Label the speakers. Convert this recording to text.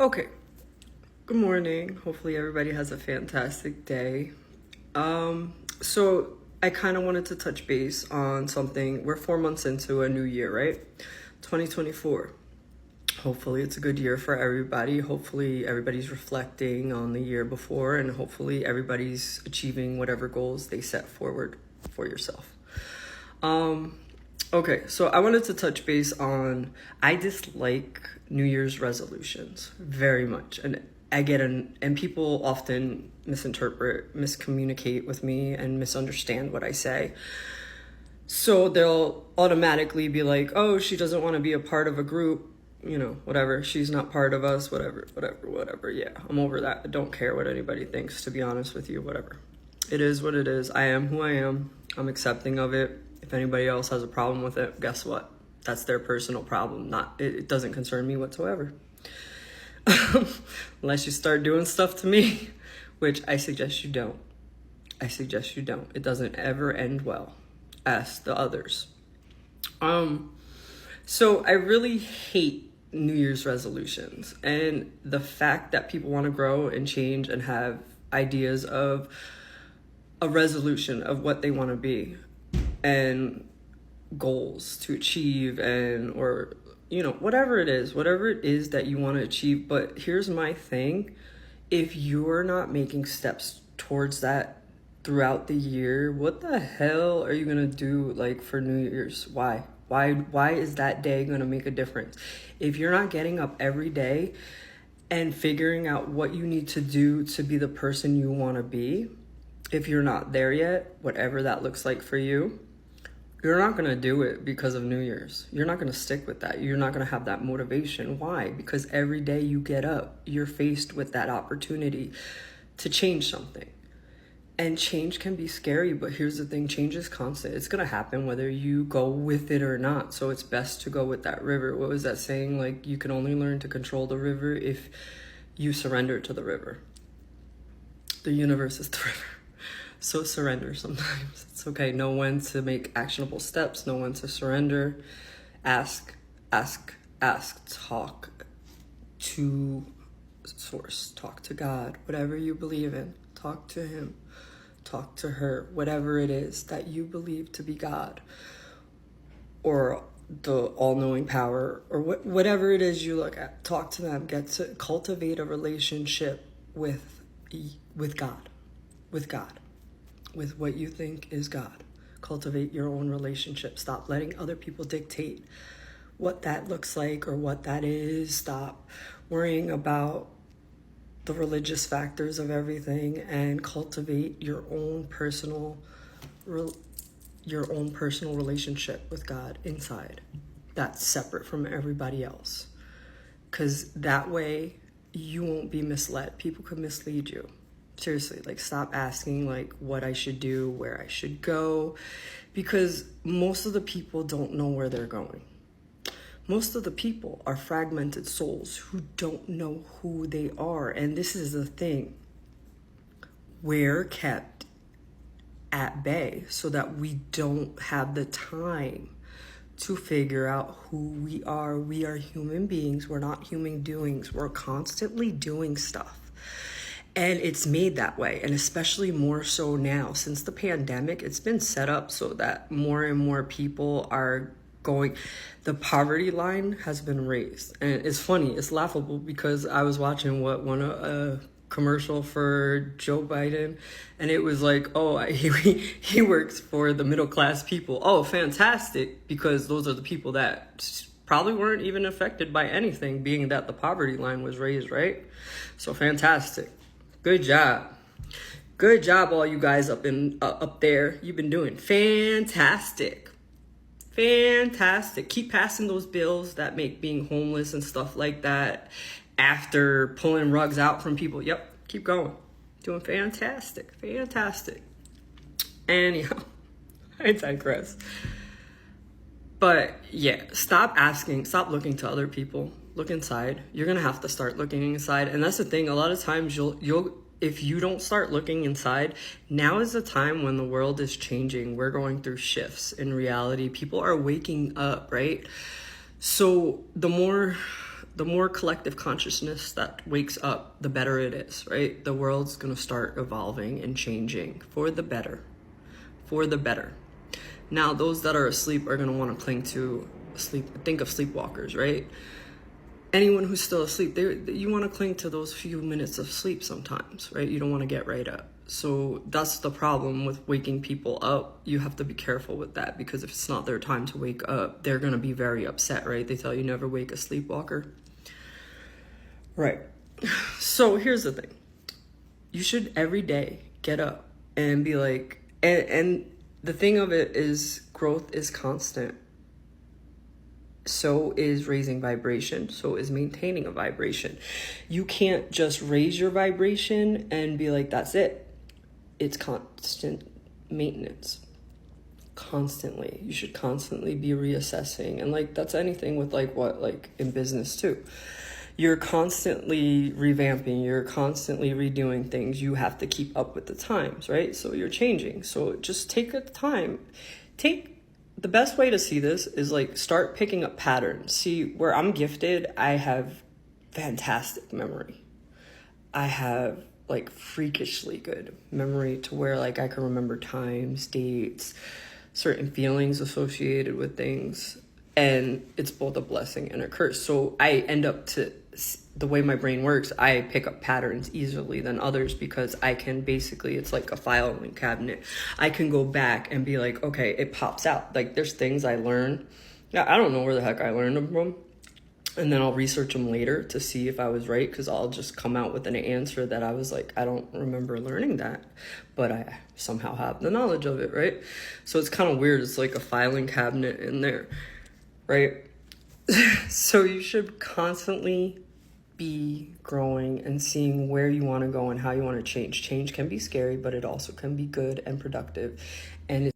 Speaker 1: Okay, good morning. Hopefully everybody has a fantastic day. So I kind of wanted to touch base on something. We're 4 months into a new year, right? 2024. Hopefully it's a good year for everybody. Hopefully everybody's reflecting on the year before, and hopefully everybody's achieving whatever goals they set forward for yourself. Okay, so I wanted to touch base on I dislike New Year's resolutions very much. And people often misinterpret, miscommunicate with me and misunderstand what I say. So they'll automatically be like, "Oh, she doesn't want to be a part of a group, whatever. She's not part of us, whatever. Yeah, I'm over that. I don't care what anybody thinks, to be honest with you, whatever. It is what it is. I am who I am. I'm accepting of it. If anybody else has a problem with it, guess what? That's their personal problem. It doesn't concern me whatsoever. Unless you start doing stuff to me, which I suggest you don't. It doesn't ever end well. Ask the others. So I really hate New Year's resolutions, and the fact that people want to grow and change and have ideas of a resolution of what they want to be and goals to achieve, and or whatever it is that you want to achieve. But here's my thing: if you're not making steps towards that throughout the year, what the hell are you gonna do like for New Year's? Why is that day gonna make a difference? If you're not getting up every day and figuring out what you need to do to be the person you want to be, if you're not there yet, whatever that looks like for you, you're not going to do it because of New Year's. You're not going to stick with that. You're not going to have that motivation. Why? Because every day you get up, you're faced with that opportunity to change something. And change can be scary, but here's the thing: change is constant. It's going to happen whether you go with it or not. So it's best to go with that river. What was that saying? Like, you can only learn to control the river if you surrender to the river. The universe is the river. So surrender sometimes. It's okay. Know when to make actionable steps. Know when to surrender. Ask. Talk to source. Talk to God. Whatever you believe in, talk to him. Talk to her. Whatever it is that you believe to be God, or the all-knowing power, or whatever it is you look at, talk to them. Get to cultivate a relationship with God, with what you think is God. Cultivate your own relationship. Stop letting other people dictate what that looks like or what that is. Stop worrying about the religious factors of everything, and cultivate your own personal relationship with God inside. That's separate from everybody else. Because that way you won't be misled. People could mislead you. Seriously, like, stop asking like what I should do, where I should go, because most of the people don't know where they're going. Most of the people are fragmented souls who don't know who they are. And this is the thing: we're kept at bay so that we don't have the time to figure out who we are. We are human beings. We're not human doings. We're constantly doing stuff. And it's made that way, and especially more so now. Since the pandemic, it's been set up so that more and more people are going, the poverty line has been raised. And it's funny, it's laughable, because I was watching a commercial for Joe Biden, and it was like, oh, he works for the middle class people. Oh, fantastic, because those are the people that probably weren't even affected by anything, being that the poverty line was raised, right? So fantastic. Good job. Good job, all you guys up there. You've been doing fantastic. Fantastic. Keep passing those bills that make being homeless and stuff like that, after pulling rugs out from people. Yep, keep going. Doing fantastic. Anyhow, I digress. But yeah, stop looking to other people. Look inside. You're gonna have to start looking inside. And that's the thing, a lot of times you'll if you don't start looking inside, now is the time when the world is changing. We're going through shifts in reality. People are waking up, right? So the more the more collective consciousness that wakes up, the better it is, right? The world's going to start evolving and changing for the better. For the better. Now, those that are asleep are going to want to cling to sleep. Think of sleepwalkers, right? Anyone who's still asleep, you want to cling to those few minutes of sleep sometimes, right? You don't want to get right up. So that's the problem with waking people up. You have to be careful with that, because if it's not their time to wake up, they're going to be very upset, right? They tell you never wake a sleepwalker. Right. So here's the thing. You should every day get up and be like, and the thing of it is, growth is constant. So is raising vibration. So is maintaining a vibration. You can't just raise your vibration and be like, that's it. It's constant maintenance. Constantly. You should constantly be reassessing. And like, that's anything with like what, like in business too. You're constantly revamping. You're constantly redoing things. You have to keep up with the times, right? So you're changing. So just take the time. The best way to see this is like start picking up patterns. See, where I'm gifted, I have fantastic memory. I have like freakishly good memory to where like I can remember times, dates, certain feelings associated with things. And it's both a blessing and a curse. So I end up the way my brain works, I pick up patterns easily than others, because I can basically, it's like a filing cabinet. I can go back and be like, okay, it pops out. Like there's things I learned. I don't know where the heck I learned them from. And then I'll research them later to see if I was right, because I'll just come out with an answer that I was like, I don't remember learning that, but I somehow have the knowledge of it, right? So it's kind of weird. It's like a filing cabinet in there, right? So you should constantly be growing and seeing where you want to go and how you want to change. Change can be scary, but it also can be good and productive. And